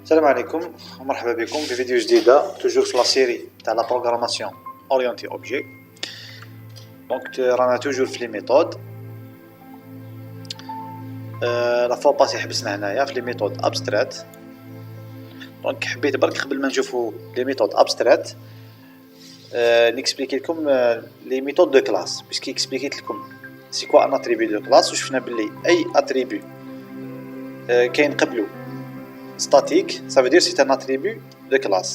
السلام عليكم ومرحبا بكم في فيديو جديده توجور في لا سيري تاع لا بروغراماسيون اورينتي اوبجي. دونك رانا توجور في لي ميثود. لا فوا باسي حبسنا هنايا في لي ميثود ابسترات. دونك حبيت برك قبل ما نشوفوا لي ميثود ابسترات نيكسبليكي لكم لي ميثود دو كلاس، باسكو اكسبليكيت لكم سي كوا ان اتريبيو دو كلاس، وشفنا باللي اي اتريبيو كاين قبلو statique, ça veut dire c'est un attribut de classe.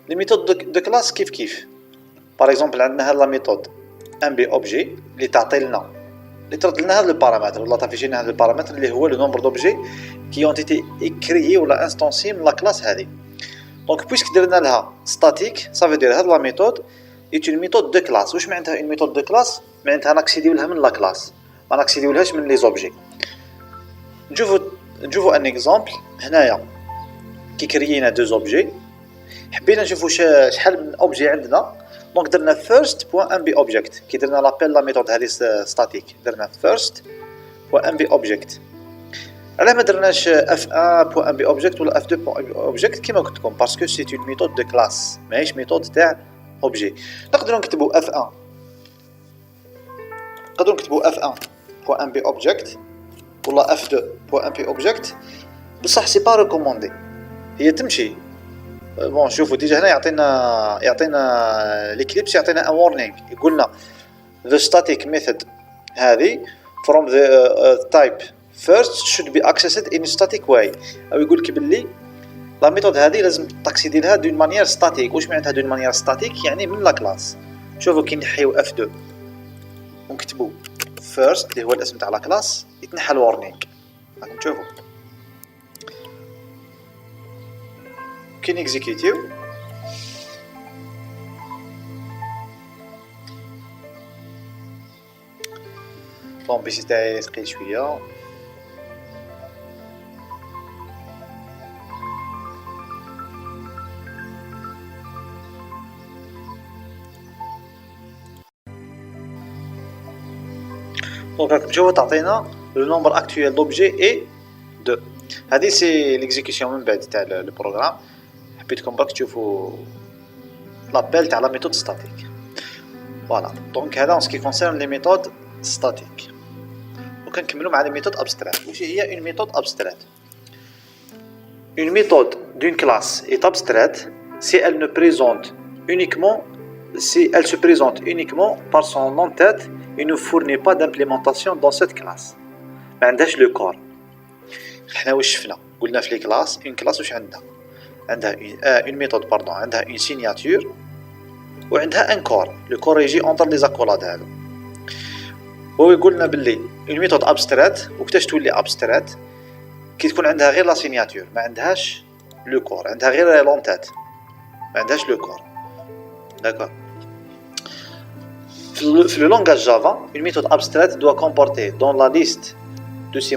Les méthodes de classe كيف. Par exemple, عندنا هاد la méthode mbobjet اللي تعطي لنا هاد le paramètre ولا تعطي لنا هاد le paramètre اللي هو le nombre d'objets qui ont été créés ولا instanciés من la classe هذه. Donc puisque درنا لها statique, ça veut dire هاد la méthode est une méthode de classe. واش معناتها une méthode de classe؟ معناتها ناكسيديو لها من la classe، ما ناكسيديو لهاش من les objets. نشوفوا ان اكزامبل هنايا كي كريينا دوز اوبجي، حبينا نشوفوا شحال من اوبجي عندنا. دونك درنا فيرست بوان ام بي اوبجيكت كي درنا لابيل لا ميثود هذه ستاتيك، درنا فيرست بوان ام بي اوبجيكت. علاه ما درناش اف 1 بوان ام بي اوبجيكت ولا اف 2 بوان ام بي اوبجيكت كيما قلت لكم؟ باسكو سي اون ميثود دو كلاس، ماهيش ميثود تاع اوبجي. نقدروا نكتبوا اف 1، نقدروا نكتبوا اف 1 بوان ام بي اوبجيكت ولا اف 2 بوان ام بي اوبجيكت، بصح سي با ريكوموندي. هي تمشي بون. شوفوا ديجا هنا يعطينا ليكليبس، يعطينا ان وارنينغ يقولنا the static method هذه from the type first should be accessed in a static way. او يقول لك باللي لا ميثود هذه لازم تاكسيدي لها دون مانيير ستاتيك. واش معناتها دون مانيير ستاتيك؟ يعني من لا كلاس. شوفوا كي نحيو اف 2 ونكتبوا first اللي هو الاسم تاع لا كلاس، يتنحى الوارنينغ. راكم تشوفوا كي نيكزيكيتيو بون بيسي تاعي ثقيل شويه. دونك راكم تشوفوا تعطينا لو نومبر اكطويل دوبجي اي 2. هذه سي ليكزيكسيون من بعد تاع لو بروغرام. حبيتكم برك تشوفوا لابيل تاع لا ميثود ستاتيك. فوالا دونك هذا اون سكي كونسيرن لي ميثود ستاتيك. وكنكملوا مع لي ميثود ابسترات. واش هي اون ميثود ابسترات؟ Une méthode d'une classe est abstraite si elle ne présente uniquement si elle se présente uniquement par son en-tête et ne fournit pas d'implémentation dans cette classe. ما عندهاش لو كور. حنا واش شفنا؟ قلنا في لي كلاس اون كلاس واش عندها اون ميثود باردون، عندها اون سيناتور وعندها ان كور. لو كور يجي اونتر لي زاكولاد هذو. هو يقولنا باللي اون ميثود ابسترات. وكتاش تولي ابسترات؟ كي تكون عندها غير لا سيناتور، ما عندهاش لو كور، عندها غير لونتات، ما عندهاش لو كور. داكور. في le langage Java, une méthode abstraite doit comporter dans la liste de ses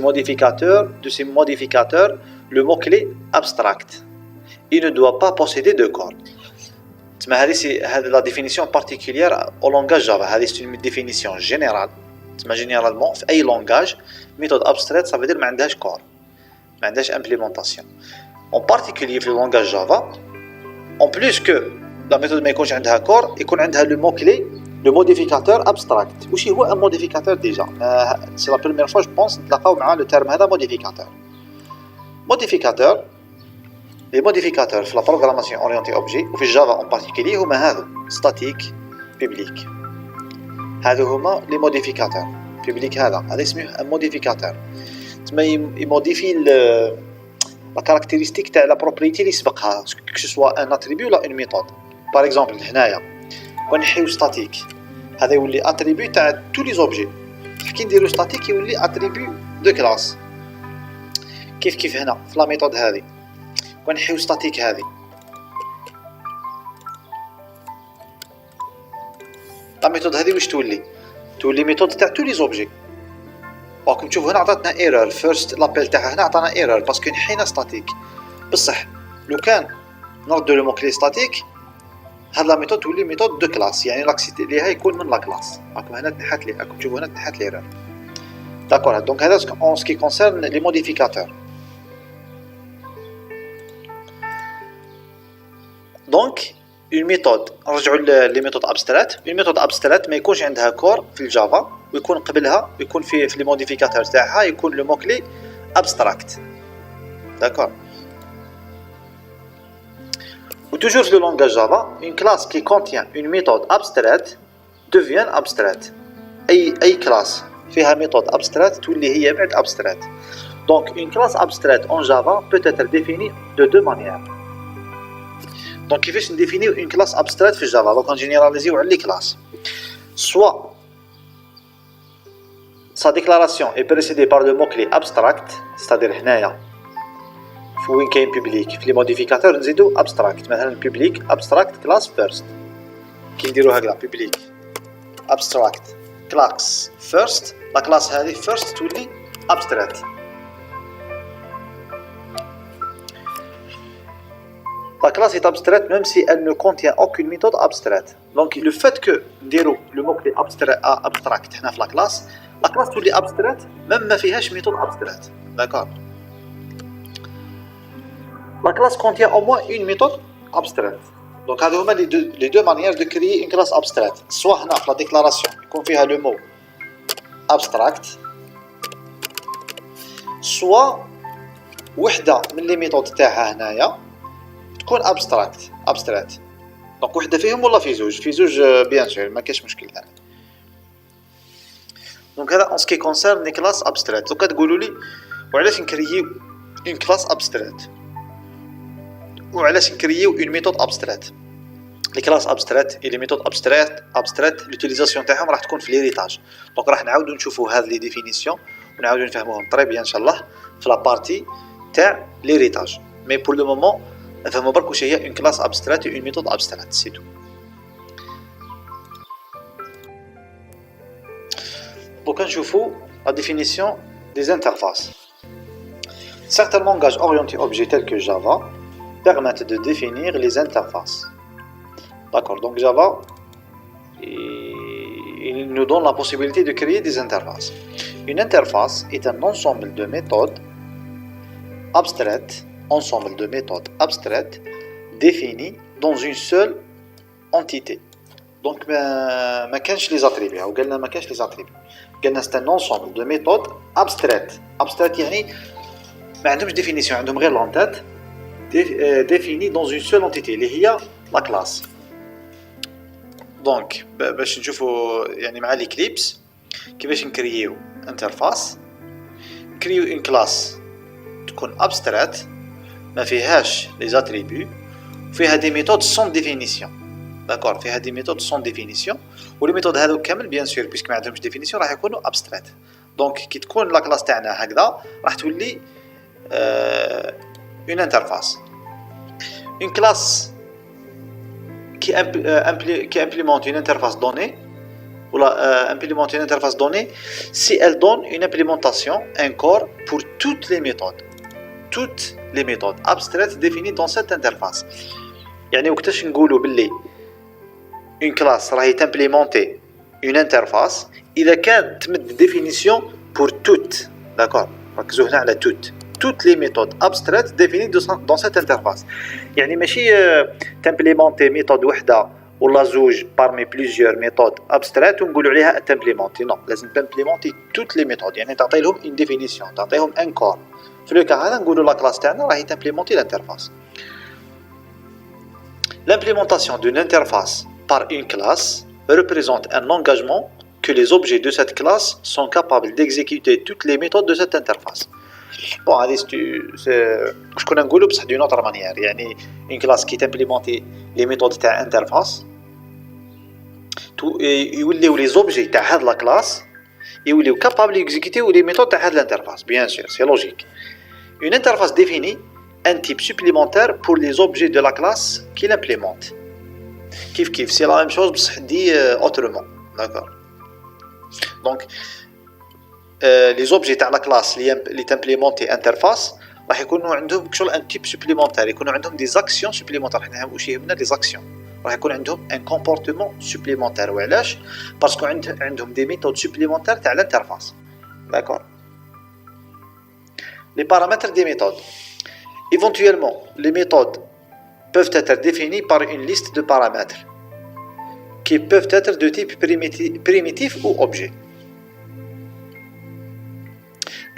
modificateurs le mot-clé abstract. Il ne doit pas posséder de corps. هذه la définition particulière au langage Java. هذه c'est une définition générale. généralement في أي langage méthode abstraite ça veut dire ما عندهاش corps، ما عندهاش implémentation. En particulier في le langage Java, en plus que la méthode ما يكونش عندها corps، يكون عندها le mot-clé le modificateur abstract. وش هو un modificateur déjà؟ c'est la première fois je pense نتلاقاو مع le terme هذا modificateur. modificateur les modificateurs في la programmation orientée objet وفي Java en particulier هما هذو statique public. هذو هما les modificateurs. public هذا اسمه un modificateur. تسمى يموديفي la caractéristique تاع la propriété اللي سبقها que ce soit un attribut ولا une méthode. par exemple هنايا ونحيو ستاتيك، هذا يولي اتريبيو تاع تو لي زوبجي. كي نديرو ستاتيك يولي اتريبيو دو كلاس. كيف هنا في لا ميثود هذه ونحيو ستاتيك هذه، لا ميثود هذه واش تولي ميثود تاع تو لي زوبجي. راكم تشوفوا هنا عطاتنا ايرور. فيرست لابيل تاعها هنا عطانا ايرور باسكو نحينا ستاتيك. بصح لو كان نردو لو موكلي ستاتيك هاد لا ميثود تولي ميثود دو كلاس، يعني لاكسيتي ليها يكون من لا كلاس. راكم هنا تنحات لي، راكم تشوفوا هنا تنحات ليرور. داكور. دونك هذا اون سكي كونسيرن لي موديفيكاتور. دونك اون ميثود نرجعوا لي ميثود ابسترات. اون ميثود ابسترات ما يكونش عندها كور في الجافا ويكون قبلها يكون في لي موديفيكاتور تاعها يكون لو موكلي ابستراكت. داكور. و toujours في لو langage جافا une classe qui contient une méthode abstraite devient abstraite. اي كلاس فيها méthode abstraite تولي هي بعد abstraite. Donc une classe abstraite en Java peut être définie de deux manières. Donc كيفاش نديفينيو une classe abstraite في Java؟ دونك نجينيراليزيو على لي كلاس. Soit sa déclaration est précédée par le mot-clé abstract, c'est-à-dire هنايا وين كاين public في لي موديفيكاتور نزيدو abstract. مثلا public abstract class first. كي نديرو هكذا public abstract class first، لا كلاس هذه first تولي abstract. La classe est abstraite même si elle ne contient aucune méthode abstraite. Donc le fait que نديرو le mot clé abstract هنا في la classe تولي abstraite même ما فيهاش méthode abstraite. D'accord. La classe contient au moins une méthode abstraite. Donc هذو هما les deux manières de créer une classe abstraite. soit هنا في la déclaration يكون فيها le mot abstract، soit وحدة من les méthodes تاعها هنايا تكون abstract. دونك وحده فيهم ولا في زوج بيان سور ما كاينش مشكل هنا. دونك هذا ان سكي كونسيرن لي كلاس abstract. دوكا تقولوا لي وعلاش نكرييو اون كلاس abstract وعلاش نكرييو اون ميثود abstract. لي كلاس abstract اي لي ميثود abstract لوتيليزاسيون تاعهم راح تكون في ليريتاج. دونك راح نعاودو نشوفوا هذه لي ديفينيسيون ونعاودو نفهموهم طري بيان ان شاء الله في لا بارتي تاع ليريتاج. مي بور لو مومون نفهموا برك واش هي اون كلاس ابستراكت و اون ميثود ابستراكت سي تو. دوكا نشوفوا لا ديفينيسيون دي انترفاس. Certains langages orientés objets tels que Java permettent de définir les interfaces. D'accord, donc Java il nous donne la possibilité de créer des interfaces. Une interface est un ensemble de méthodes abstraites définies dans une seule entité. Donc, ما كانش les attributs. أو قلنا ما كانش les attributs. قلنا c'est un ensemble de méthodes abstraites. Abstraites يعني ما عندهمش définition. عندهم غير l'entête définie dans une seule entité اللي هي la classe. Donc باش نشوفوا يعني مع l'Eclipse كيفاش نكرييو interface. نكرييو une classe تكون abstraite ما فيهاش les attributs فيها des méthodes sans définition. d'accord فيها des méthodes sans définition ولي ميثود هذو كامل بيان سور بيسك ما عندهمش définition راح يكونوا abstraite. دونك كي تكون لا كلاس تاعنا هكذا راح تولي une interface. une classe qui implémente une interface donnée ou implémente une interface donnée si elle donne une implémentation, un corps pour toutes les méthodes abstraites définies dans cette interface. يعني وقتاش نقولوا باللي une classe راهي تمبليمونتي une interface إذا كانت تمد définition pour toutes. d'accord ركزوا هنا على toutes les méthodes abstraites définies dans cette interface. يعني ماشي تمبليمونتي ميثود وحده ولا زوج parmi plusieurs méthodes abstraites ونقولوا عليها تمبليمونتي. نو لازم تمبليمونتي toutes les méthodes يعني تعطي لهم une définition تعطيهم un corps. في لو كا هذا نقولوا لا كلاس تاعنا راهي تمبليمونتي l'interface. L'implémentation d'une interface par une classe représente un engagement que les objets de cette classe sont capables d'exécuter toutes les méthodes de cette interface. Bon, je connais un groupe d'une autre manière. Il y a une classe qui implémente les méthodes de l'interface. Les objets de la classe sont capables d'exécuter les méthodes de l'interface. Bien sûr, c'est logique. Une interface définit un type supplémentaire pour les objets de la classe qui l'implémente. Kif, c'est la même chose, mais dit autrement. D'accord. Donc, les objets de la classe qui implémentent l'interface, ils ont un type supplémentaire, ils ont des actions supplémentaires. Ils ont des actions. Ils ont un comportement supplémentaire. Parce qu'ils ont des méthodes supplémentaires de l'interface. D'accord. Les paramètres des méthodes. Éventuellement, les méthodes peuvent être définis par une liste de paramètres qui peuvent être de type primitif ou objet.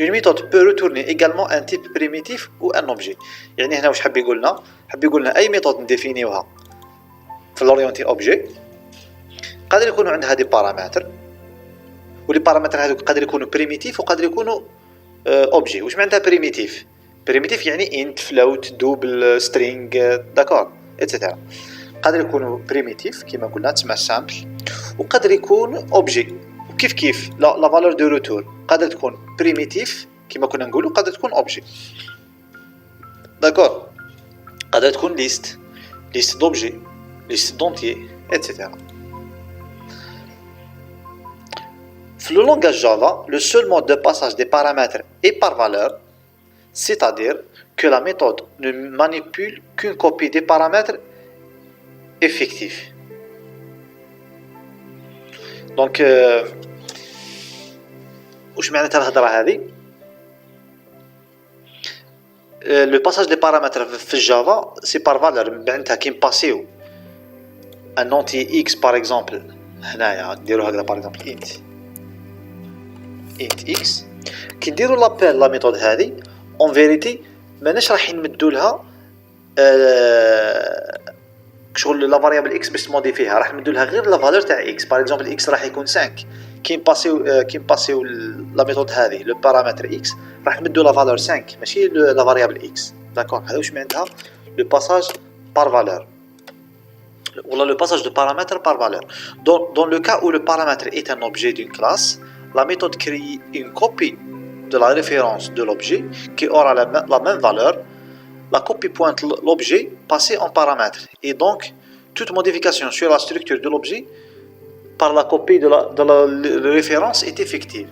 Une méthode peut retourner également un type primitif ou un objet. يعني هنا واش حاب يقول لنا؟ حاب يقول لنا اي ميثود نديفينيوها في l'orienté objet قادر يكونوا عندها دي بارامتر، ولي بارامتر هذوك قادر يكونوا بريميتيف وقادر يكونوا اوبجي. واش معناتها بريميتيف؟ بريميتيف يعني انت، فلوت، دوبل، سترينغ، داكور ايتترا. قادر يكونوا بريميتيف كما قلنا تسمى سامبل، وقادر يكون اوبجي. وكيف كيف لا فالور دو روتور قادر تكون بريميتيف كما كنا نقولوا، قادر تكون اوبجي، داكور. قادر تكون ليست دوبجي، ليست دونتيي ايتترا. Dans le langage Java, le seul mode de passage des paramètres est par valeur, c'est-à-dire que la méthode ne manipule qu'une copie des paramètres effectifs. Donc, واش معناتها الهضره هذه؟ le passage des paramètres في Java c'est par valeur. معناتها كي نباسيو un entier x par exemple، هنايا نديرو هكذا par exemple int x، كي نديرو لابيل لا ميثود هذه اون فيريتي ماناش راح نمدو لها شغل لا فاريابل اكس باش تموديفيها، راح نمدو لها غير لا فالور تاع اكس. باغ اكزومبل اكس راح يكون 5، كي نباسيو لا ميثود هذه لو بارامتر اكس راح نمدو لا فالور 5 ماشي لا فاريابل اكس، داكور. هذا واش معناتها لو باساج بار فالور ولا le passage de paramètres par valeur. Dans le cas où le paramètre est un objet d'une classe, la méthode crée une copie de la référence de l'objet qui aura la même valeur. La copie pointe l'objet passé en paramètre, et donc toute modification sur la structure de l'objet par la copie de la référence est effective.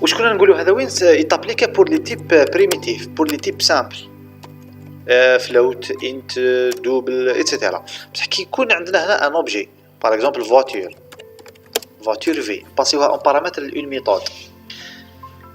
واش كنا نقولوا هذا وين يتابليكا pour les types primitifs, pour les types simples float, int, double, etc. بصح كي يكون عندنا هنا ان اوبجي par exemple voiture v باسيوها اون بارامتر لون ميثود،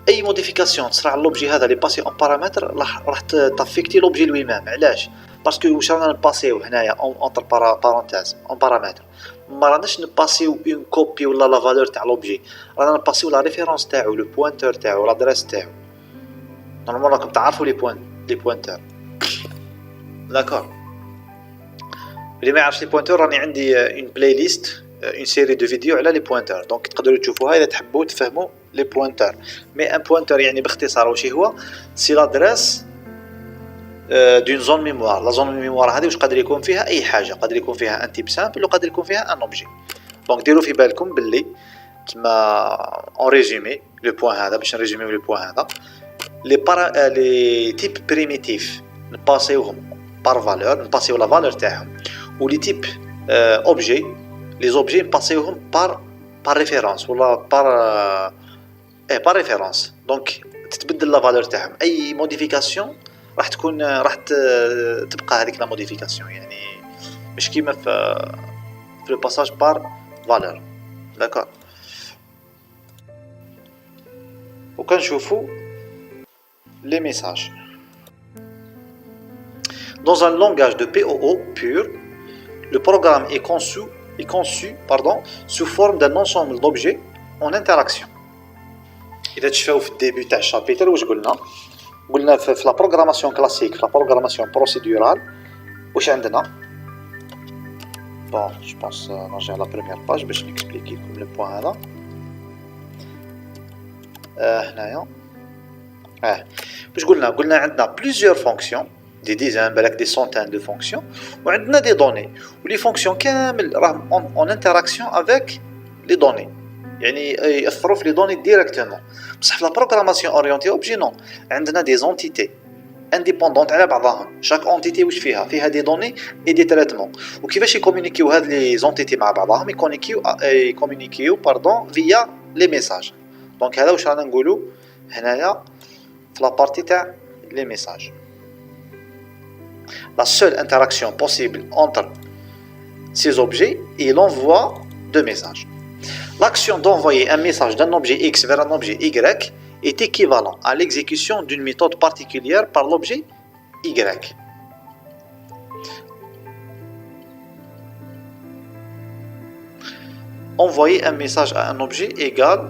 اي موديفيكاسيون تصرا على لوبجي هذا اللي باسي اون بارامتر راح تافيكتي لوبجي لويمام. علاش؟ باسكو واش رانا نباسيو هنايا اونتر بارونتيز اون بارامتر، ما راناش نباسيو اون كوبي ولا لا فالور تاع لوبجي، رانا نباسيو لا ريفيرونس تاعو، لو بوينتور تاعو، لادريس تاعو. نورمالمون راكم تعرفوا لي بوينتور، داكور. اللي ما يعرفش لي بوينتور راني عندي اون بلاي ليست، اون سيري دو فيديو على لي بوينتور، دونك تقدروا تشوفوها اذا تحبوا تفهموا لي بوينتور. مي ان بوينتور يعني باختصار واش هو؟ سي لادريس دون زون ميموار. لا زون ميموار هذه واش قادر يكون فيها؟ اي حاجه، قادر يكون فيها ان تيب سامبل وقادر يكون فيها ان اوبجي. دونك ديروا في بالكم باللي كما اون ريزومي لو بوين هذا، باش نريزوميو لو بوين هذا، لي تيب بريميتيف نباسيوهم بار فالور، نباسيو لا فالور تاعهم، ولي تيب اوبجي لي زوبجي نباسيوهم بار ريفيرونس ولا بار ريفيرونس. دونك تتبدل لا فالور تاعهم، اي موديفيكاسيون راح تكون راح تبقى هذيك لا موديفيكاسيون، يعني مش كيما في لو باساج بار فالور، داكور. وكنشوفوا لي ميساج. Dans un langage de POO pur, le programme est conçu sous forme d'un ensemble d'objets en interaction. إذا تشوفوا في الديبي تاع الشابيتر واش قلنا في لا بروغراماسيون كلاسيك، في لا بروغراماسيون بروسيدورال واش عندنا؟ بون جو بونس نرجع لا بريمير باج باش نكسبليكي لكم لو بوين هذا. هنايا واش قلنا عندنا بليزيور فونكسيون، des dizaines, des centaines de fonctions, ou on a des données, ou les fonctions en interaction avec les données. يعني يأثروا في les données directement. بصح في la programmation orientée objet non. عندنا des entités indépendantes على بعضهم. Chaque entité واش فيها des données et des traitements. وكيفاش يكومونيكيو هاد les entités مع بعضهم؟ يكومونيكيو via les messages. Donc هذا واش رانا نقولوا هنايا في la partie تاع les messages. La seule interaction possible entre ces objets est l'envoi de messages. L'action d'envoyer un message d'un objet X vers un objet Y est équivalent à l'exécution d'une méthode particulière par l'objet Y. envoyer un message à un objet égale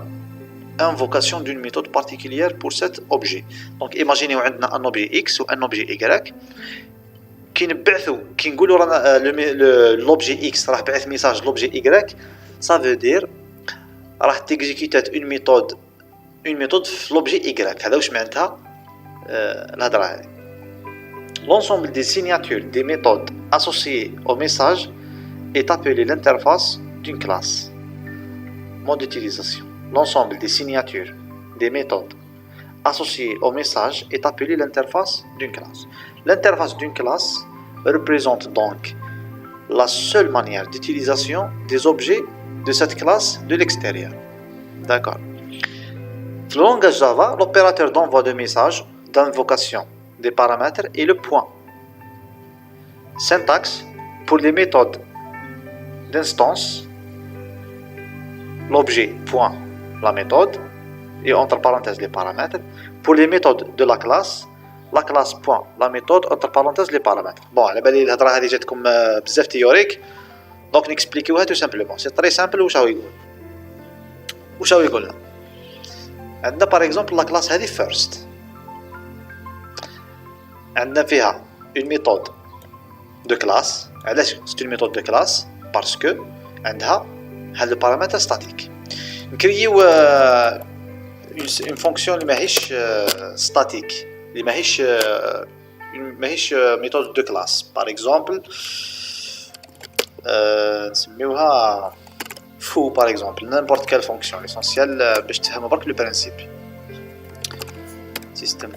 invocation d'une méthode particulière pour cet objet. Donc imaginez on a un objet X ou un objet Y qui نبعثوا كي نقولوا رانا l'objet X راح بعث message l'objet Y, ça veut dire راح تيكزيكيتات une méthode في l'objet Y. هذا واش معناتها الهضره هذه. L'ensemble des signatures des méthodes associées au message est appelé l'interface d'une classe. Mode d'utilisation. L'ensemble des signatures des méthodes associées au message est appelé l'interface d'une classe. L'interface d'une classe représente donc la seule manière d'utilisation des objets de cette classe de l'extérieur. D'accord. Dans le langage Java, l'opérateur d'envoi de message, d'invocation des paramètres est le point. Syntaxe pour les méthodes d'instance, l'objet point la méthode et entre parenthèses les paramètres. Pour les méthodes de la classe point la méthode entre parenthèses les paramètres. Bon, على بالي الهضره هذه جاتكم بزاف تيوريك، دونك نكسبليكيوها تو سامبلومون. سي طري سامبل. واش هو يقول لنا؟ عندنا باغ اكزومبل لا كلاس هذه فيرست، عندنا فيها une méthode de classe. علاش c'est une méthode de classe؟ باسكو عندها هاد البارامتر ستاتيك. نكريو une fonction اللي ماهيش ستاتيك، اللي ماهيش méthode de classe. par exemple نسميوها foo par exemple. n'importe quelle fonction. l'essentiel باش تفهموا برك le principe. système.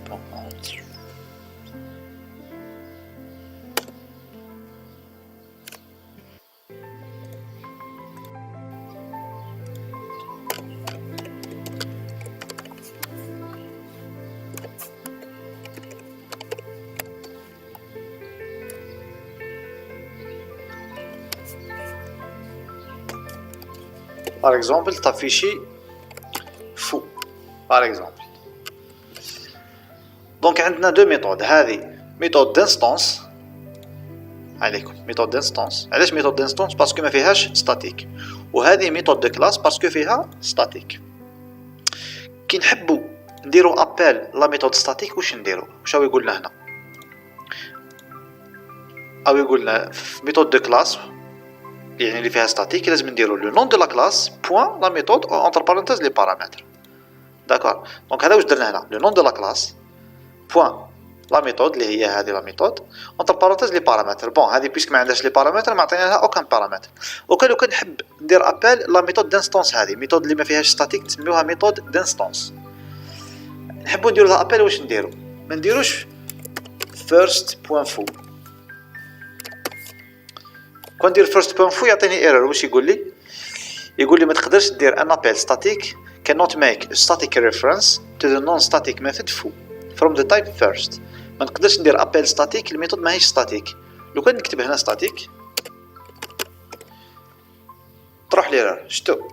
Par exemple, t'afficher fou. Par exemple. Donc, on a deux méthodes. هذه méthode d'instance. عليكم méthode d'instance. علاش méthode d'instance؟ parce que ما فيهاش statique. وهذه méthode de classe parce que فيها statique. كي نحبوا نديروا appel la méthode statique واش نديروا؟ واش هو يقول لنا هنا؟ أو يقول لنا méthode de classe يعني اللي فيها ستاتيك لازم نديرو لو نون دو لا كلاس بوين لا ميثود اونتر بارونتيز لي بارامتر. داكور. دونك هذا واش درنا هنا؟ لو نون دو لا كلاس بوين لا ميثود اللي هي هذه لا ميثود اونتر بارونتيز لي بارامتر. بون هذه بيسك ما عندهاش لي بارامتر ما عطينا لها اوكان بارامتر. وكان لو كان نحب ندير ابل لا ميثود دانستونس، هذه ميثود اللي ما فيهاش ستاتيك نسميوها ميثود دانستونس. نحبوا نديرو لها ابل واش نديرو؟ ما نديروش فيرست بوين فو. كون ندير فيرست بوين فو يعطيني ايرور. واش يقول لي؟ يقول لي ما تقدرش دير ان ابل ستاتيك cannot make a static reference to the non-static method foo from the type first. ما نقدرش ندير ابل ستاتيك الميثود ماهيش ستاتيك. لو كان نكتب هنا ستاتيك تروح لي ايرور. شتو؟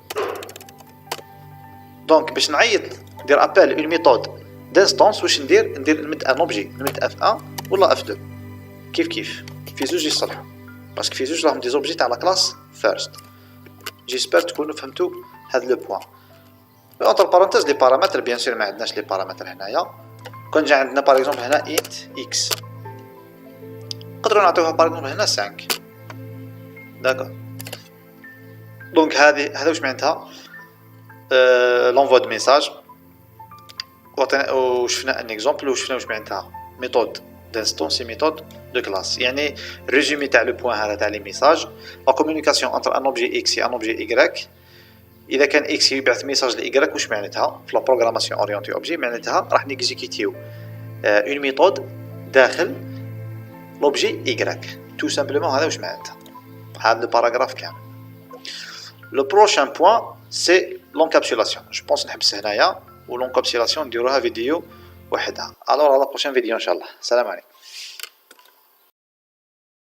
دونك باش نعيط ندير ابل اون ميثود دانستونس واش ندير نمد ان اوبجي، نمد اف 1 ولا اف 2 كيف في زوج يصلحوا باسكو في زوج راهم دي زوبجي تاع لا كلاس فيرست. جيسبر تكونوا فهمتوا هذا لو بوين. اونتر بارونتيز لي بارامتر بيان سور ما عندناش لي بارامتر هنايا. كون جا عندنا باغ اكزومبل هنا انت اكس نقدروا نعطيوها باغ اكزومبل هنا 5. داكور. دونك هذا واش معناتها لونفوا دو ميساج. وشفنا ان اكزومبل وشفنا واش معناتها ميثود d'instance et méthode de classe. يعني résumé تاع لو بوين هذا تاع لي ميساج. لا كومونيكاسيون انتر ان اوبجي اكس et ان اوبجي y. اذا كان اكس يبعث ميساج ل y واش معناتها في لا بروغراماسيون اورينتي اوبجي؟ معناتها راح نيكزيكيتيو اون ميثود داخل لوبجي y تو سامبلومون. هذا واش معناتها هذا الباراغراف كامل. لو بروشان بوين سي لونكابسولاسيون. جو بونس نحبس هنايا ولونكابسولاسيون نديروها فيديو وحدها. الوغ على لا بروشين فيديو ان شاء الله. السلام عليكم.